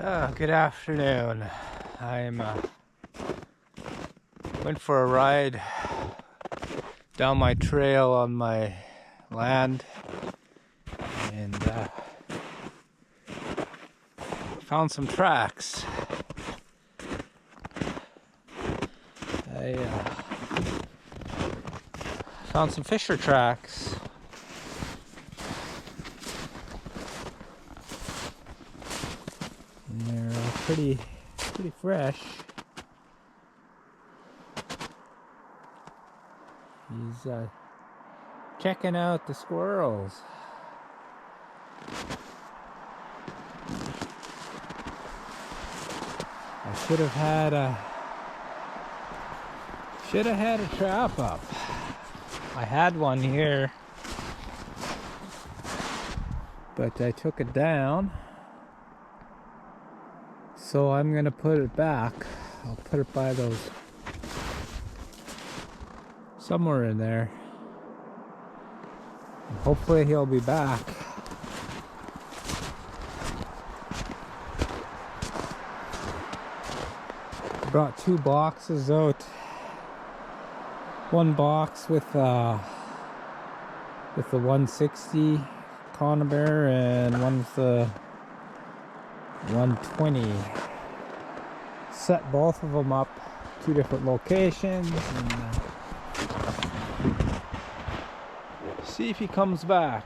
Good afternoon. I'm went for a ride down my trail on my land and found some tracks. I found some fisher tracks. And they're pretty fresh. He's checking out the squirrels. I should have had a trap up. I had one here, but I took it down. So I'm gonna put it back. I'll put it by those, somewhere in there. And hopefully he'll be back. I brought 2 boxes out. One box with the 160 conibear and one with the 120. Set both of them up, 2 different locations, and see if he comes back.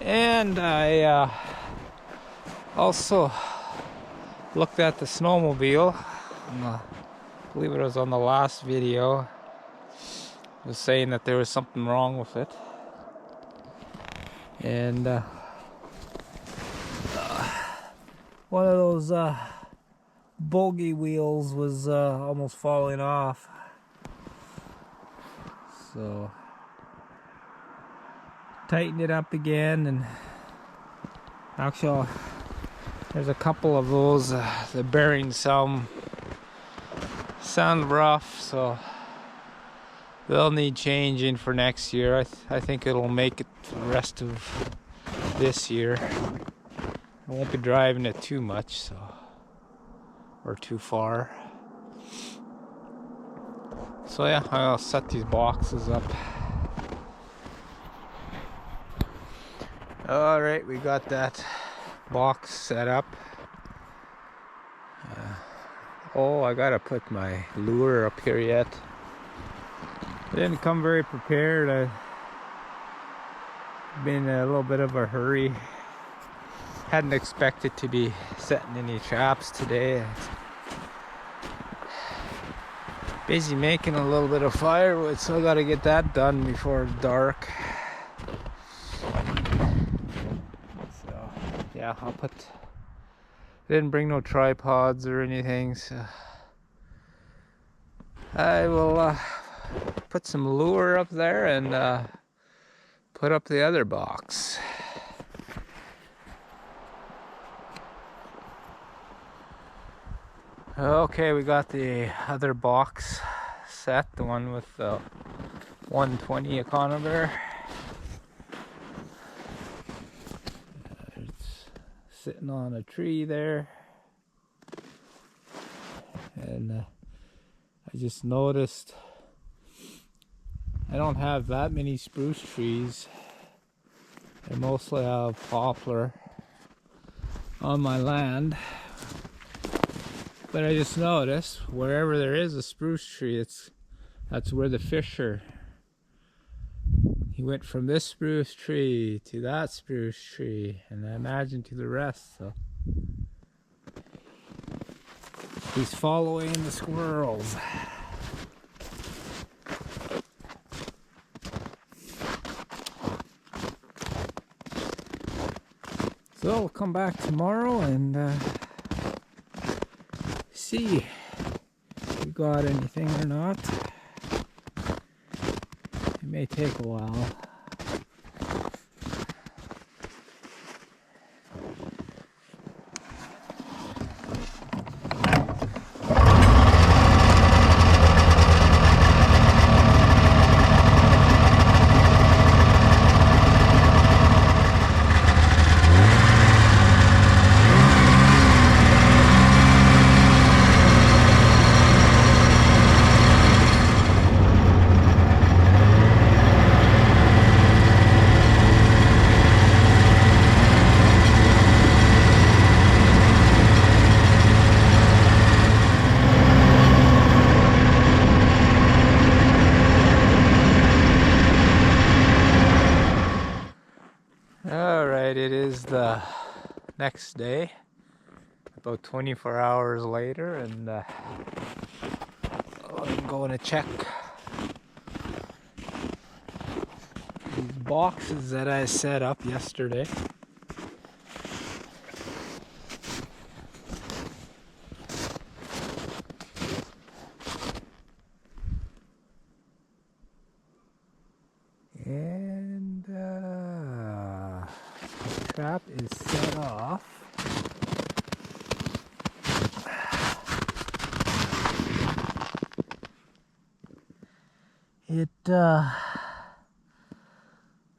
And I also looked at the snowmobile. I believe it was on the last video. It was saying that there was something wrong with it. And one of those bogey wheels was almost falling off. So tightened it up again, and actually there's a couple of those the bearings sound rough, so they'll need changing for next year. I think it'll make it for the rest of this year. I won't be driving it too much, so, or too far. So yeah, I'll set these boxes up. Alright, we got that box set up. Oh, I gotta put my lure up here yet. I didn't come very prepared. I've been in a little bit of a hurry. Hadn't expected to be setting any traps today. Busy making a little bit of firewood, so I gotta get that done before dark. So yeah, I didn't bring no tripods or anything, so I will put some lure up there and put up the other box. Okay, we got the other box set, the one with the 120 conibear. It's sitting on a tree there, and I just noticed I don't have that many spruce trees. I mostly have poplar on my land. But I just noticed wherever there is a spruce tree, that's where the fish are. He went from this spruce tree to that spruce tree, and I imagine to the rest. So he's following the squirrels. So I'll come back tomorrow and see if we got anything or not. It may take a while. next day, about 24 hours later, and I'm going to check these boxes that I set up yesterday. And the trap is set off. It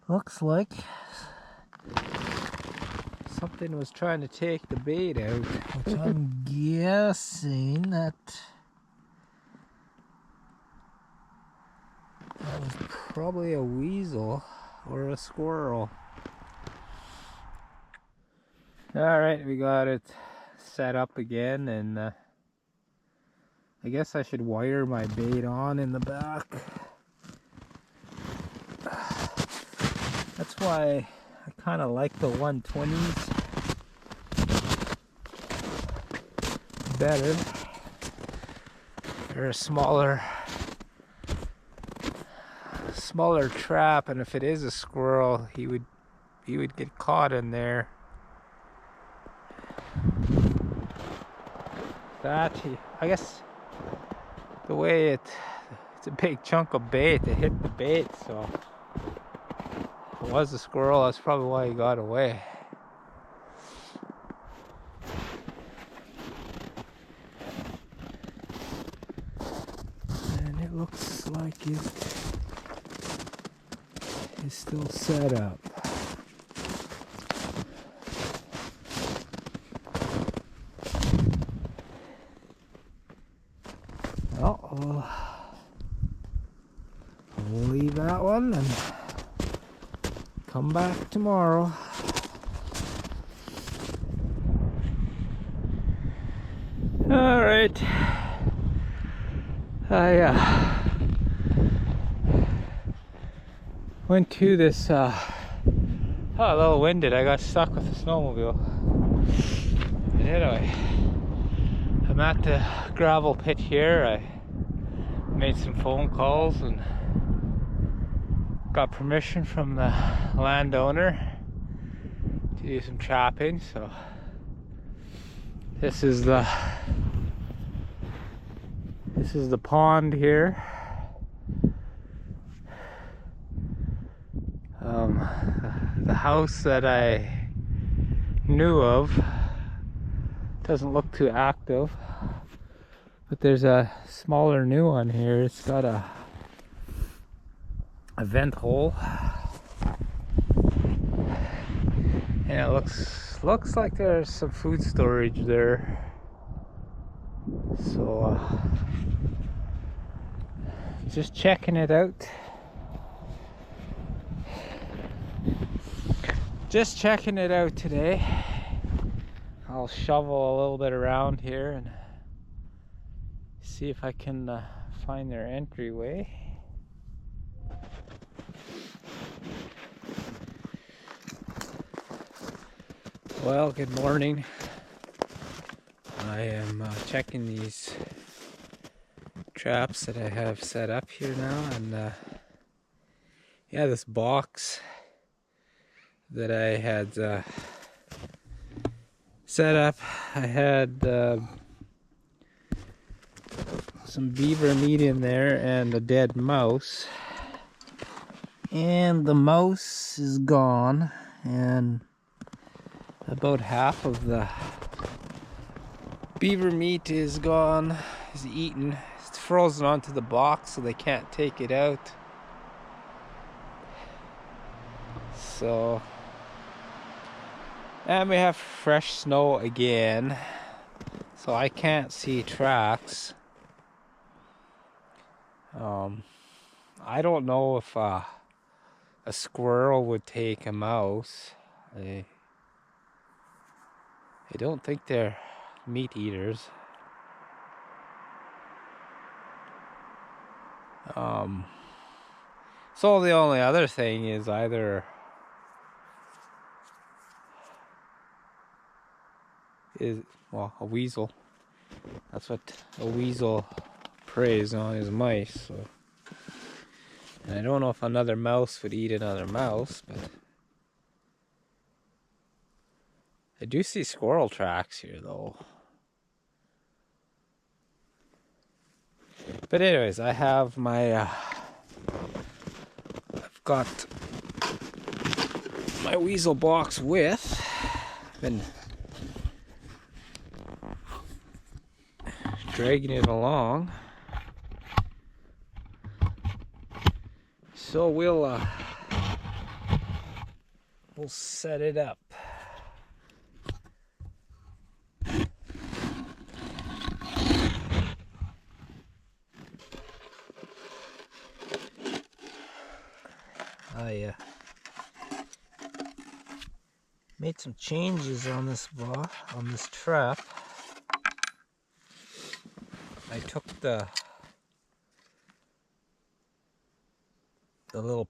looks like something was trying to take the bait out, which I'm guessing that was probably a weasel or a squirrel. Alright, we got it set up again, and I guess I should wire my bait on in the back. That's why I kind of like the 120s better. They're a smaller trap, and if it is a squirrel, he would get caught in there. I guess the way it's a big chunk of bait, it hit the bait, so if it was a squirrel, that's probably why he got away. And it looks like it is still set up. Well, we'll leave that one and come back tomorrow. All right. I went to this, a little winded. I got stuck with the snowmobile. And anyway, I'm at the gravel pit here. I made some phone calls and got permission from the landowner to do some chopping. So this is the pond here. The house that I knew of doesn't look too active, but there's a smaller new one here. It's got a vent hole, and it looks like there's some food storage there. So just checking it out. Just checking it out today. I'll shovel a little bit around here and see if I can find their entryway. Well, good morning. I am checking these traps that I have set up here now, and yeah, this box that I had set up, I had some beaver meat in there and a dead mouse, and the mouse is gone, and about half of the beaver meat is gone, is eaten. It's frozen onto the box so they can't take it out. So, and we have fresh snow again, so I can't see tracks. I don't know if a squirrel would take a mouse. I don't think they're meat eaters. So the only other thing is either is, well, a weasel. That's what a weasel preys on, is mice. So. And I don't know if another mouse would eat another mouse, but I do see squirrel tracks here though. But anyways, I have my, I've got my weasel box with. Been dragging it along. So we'll set it up. I made some changes on this trap. I took the little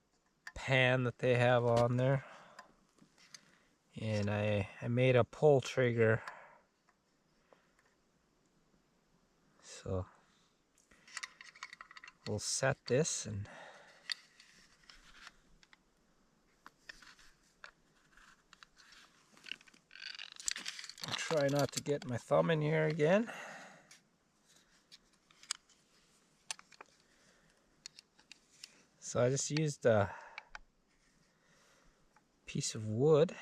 pan that they have on there, and I made a pull trigger. So we'll set this and I'll try not to get my thumb in here again. So I just used a piece of wood,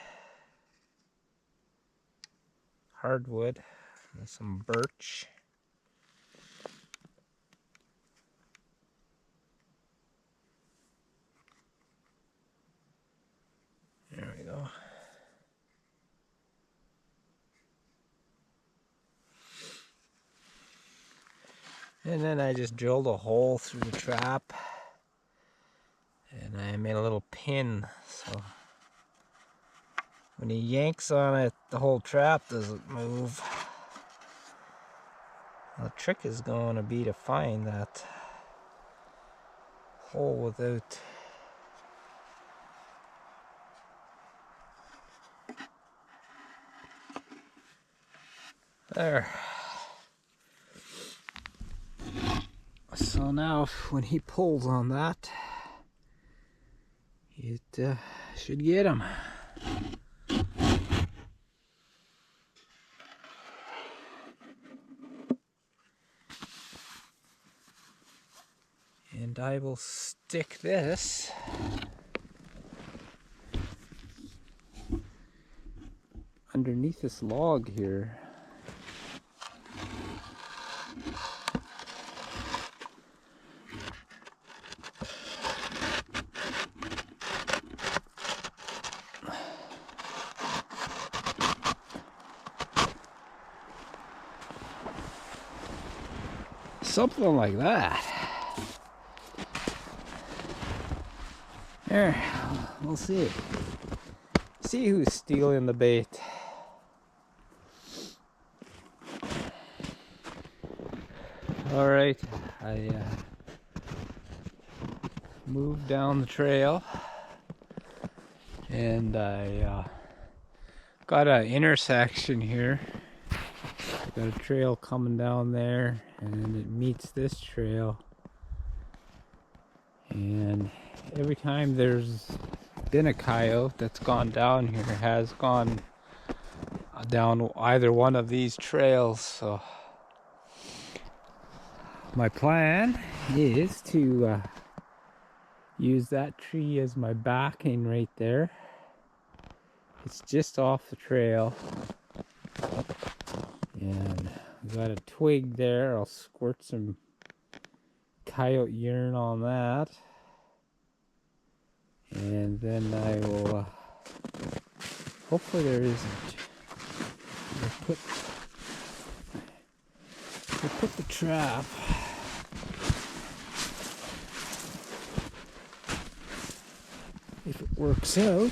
hardwood, and some birch. There we go. And then I just drilled a hole through the trap, and I made a little pin, so when he yanks on it, the whole trap doesn't move. The trick is going to be to find that hole without there. So now when he pulls on that, it should get him. And I will stick this underneath this log here. Something like that. There, we'll see. See who's stealing the bait. All right, I moved down the trail, and I got an intersection here. Got a trail coming down there, and it meets this trail. And every time there's been a coyote that's gone down here, has gone down either one of these trails. So my plan is to use that tree as my backing right there. It's just off the trail, and we got a twig there. I'll squirt some coyote urine on that, and then I will hopefully there isn't. We'll put the trap if it works out.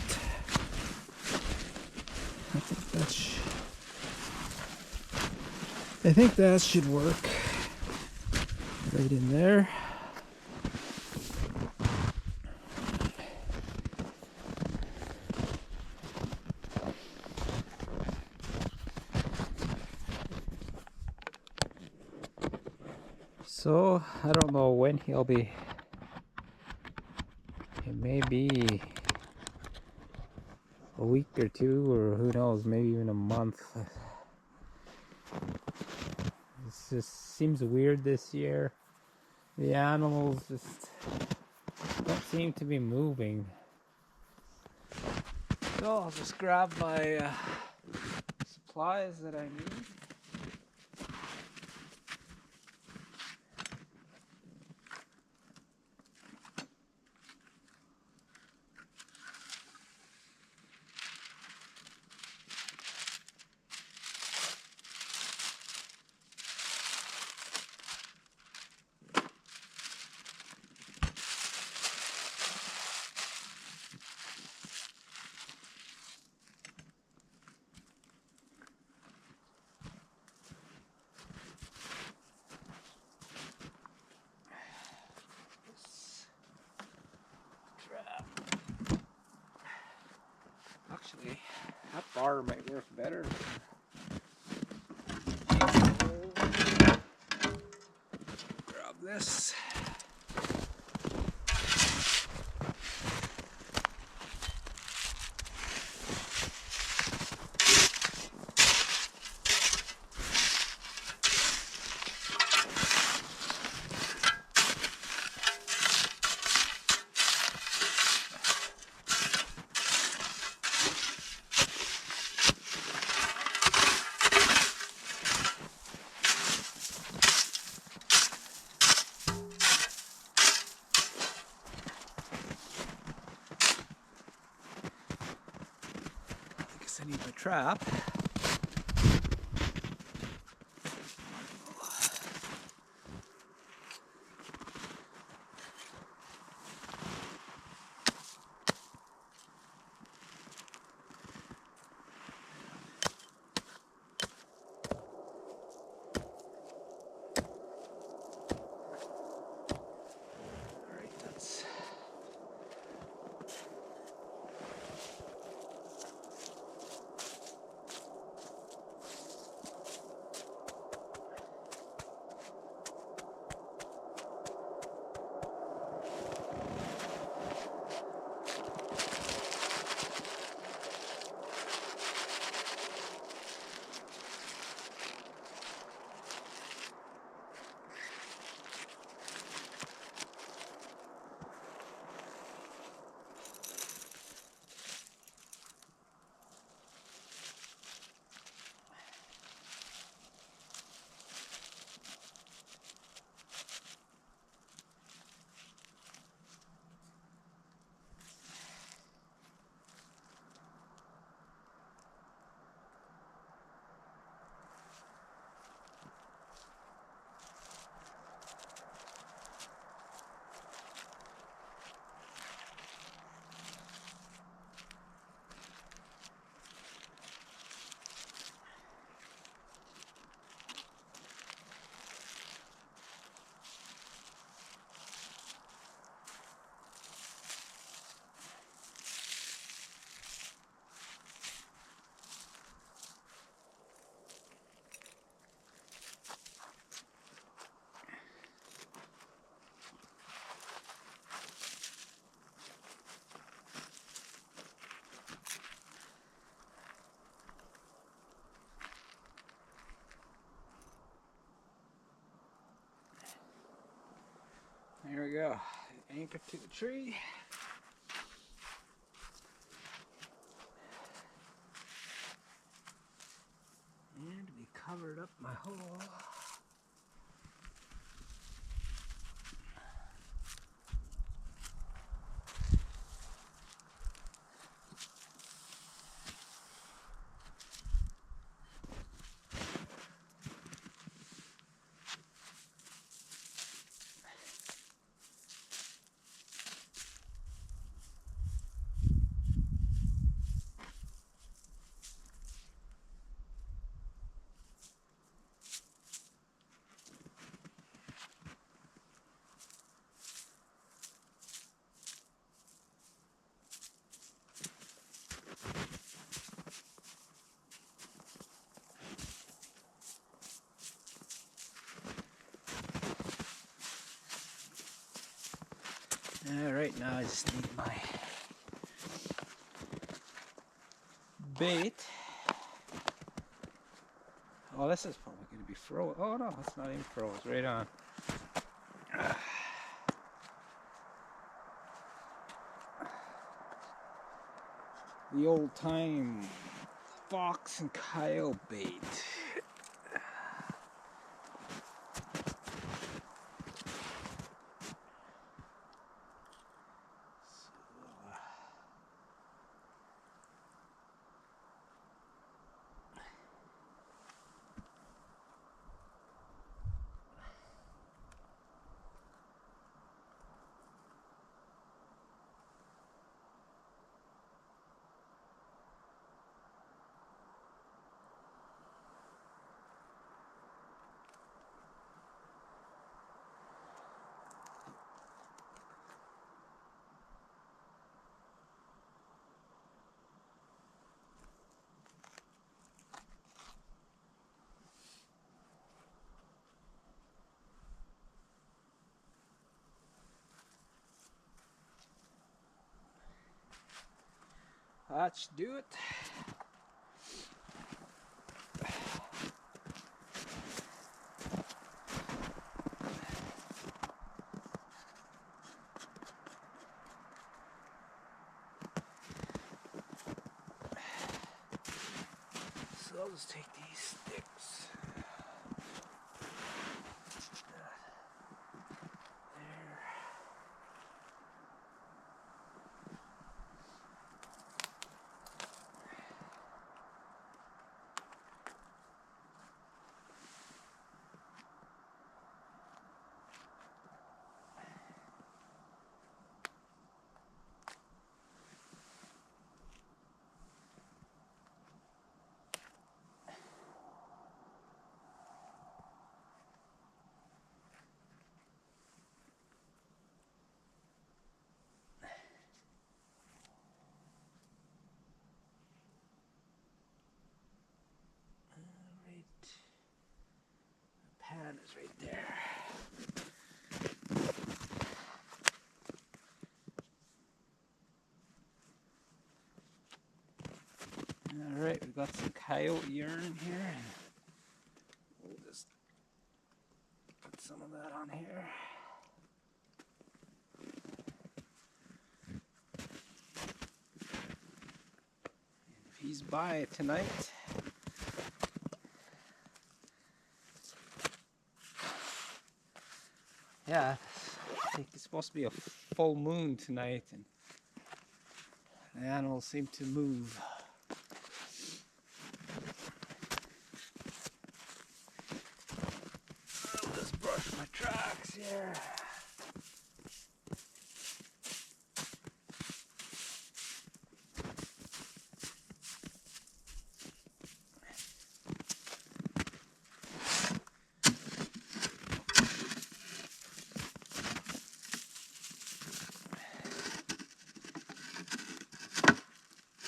I think that should work right in there. So I don't know when he'll be. It may be a week or two, or who knows, maybe even a month. It just seems weird this year. The animals just don't seem to be moving. So I'll just grab my supplies that I need. Actually, that bar might work better. Grab this. I need my trap. There we go. Anchor to the tree. And we covered up my hole. Right now I just need my bait. Oh, this is probably going to be froze. Oh no, it's not even froze. Right on. The old time fox and coyote bait. That should do it. So I'll just take these sticks. There. Pad is right there. Alright, we've got some coyote urine here. We'll just put some of that on here. And if he's by tonight, yeah, I think it's supposed to be a full moon tonight, and the animals seem to move. I'll just brush my tracks here.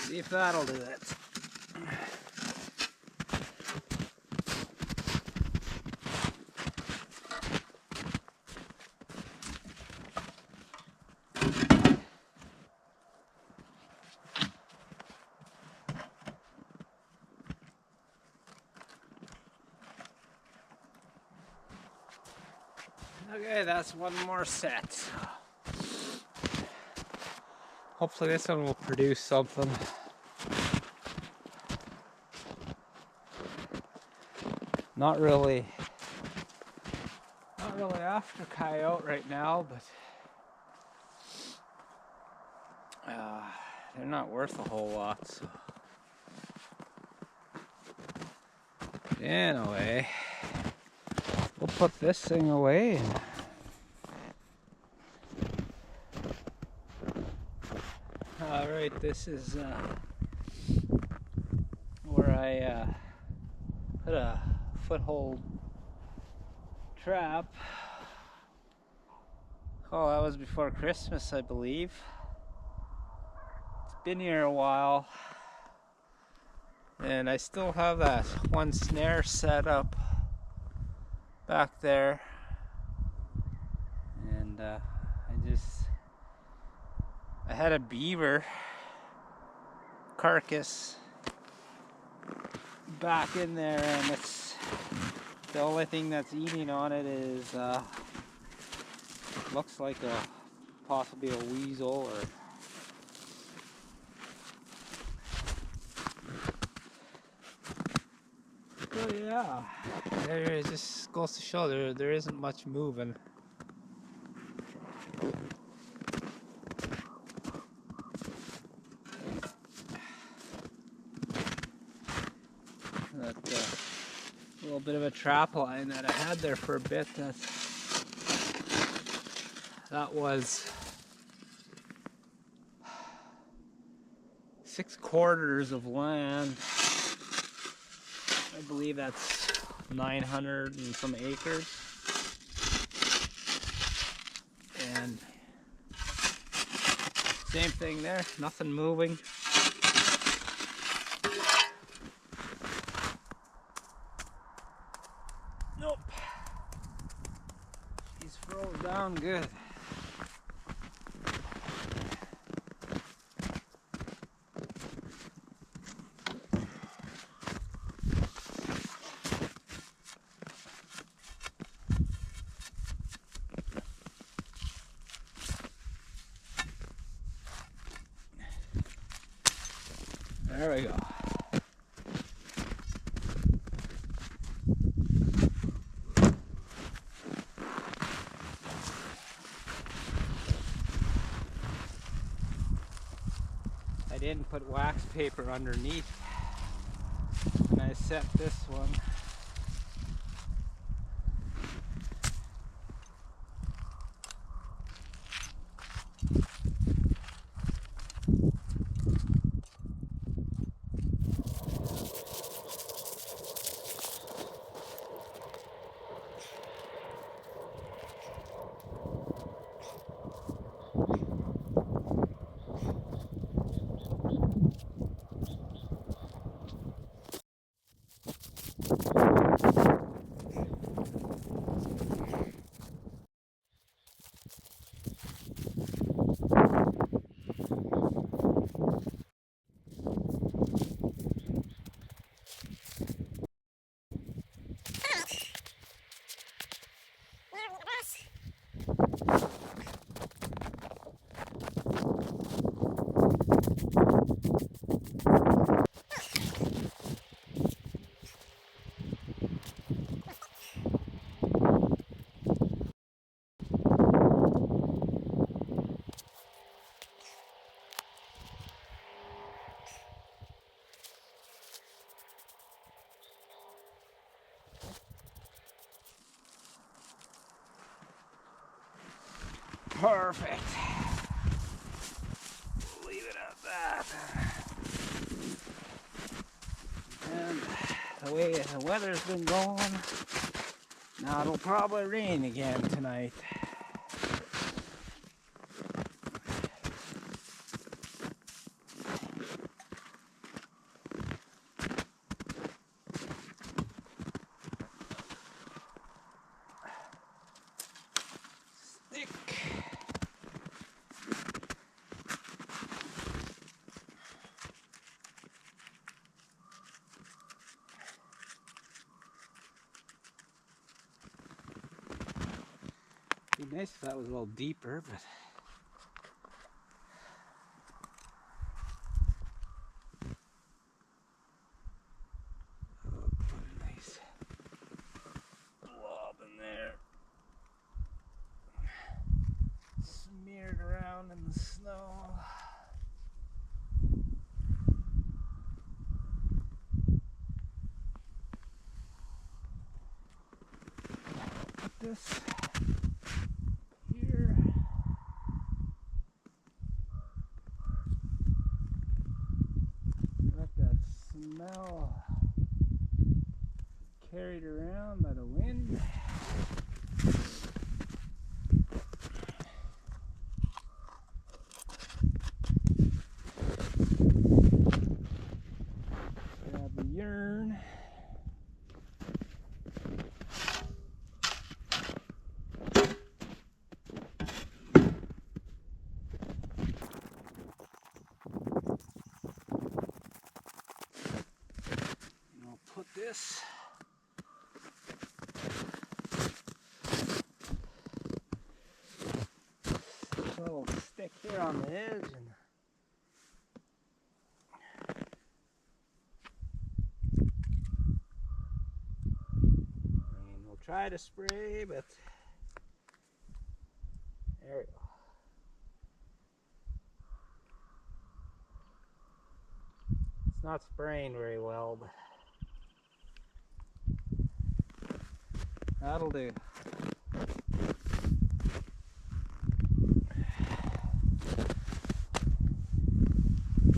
See if that'll do it. Okay, that's one more set. Hopefully this one will produce something. Not really after coyote right now, but they're not worth a whole lot. So. Anyway, we'll put this thing away. Alright, this is where I put a foothold trap. Oh, that was before Christmas, I believe. It's been here a while. And I still have that one snare set up back there. And I just I had a beaver carcass back in there, and it's the only thing that's eating on it is looks like possibly a weasel or so. Yeah, it just goes to show there isn't much moving. That little bit of a trap line that I had there for a bit, that was 6/4 of land. I believe that's 900 and some acres. And same thing there, nothing moving. Nope. He's froze down good. There we go. I didn't put wax paper underneath, and I set this one. Perfect. Leave it at that. And the way the weather's been going, now it'll probably rain again tonight. It'd be nice if that was a little deeper, but I'll put a nice blob in there. Smeared around in the snow. Put this here. Let that smell carried around by the wind. Grab the urn. here on the edge, and we'll try to spray, but there we go. It's not spraying very well, but that'll do.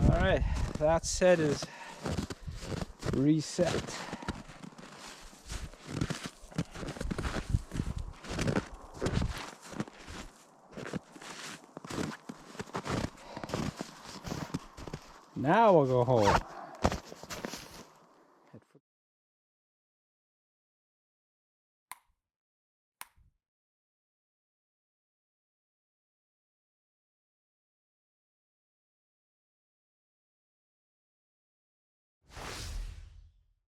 Alright, that set is reset. Now we'll go home.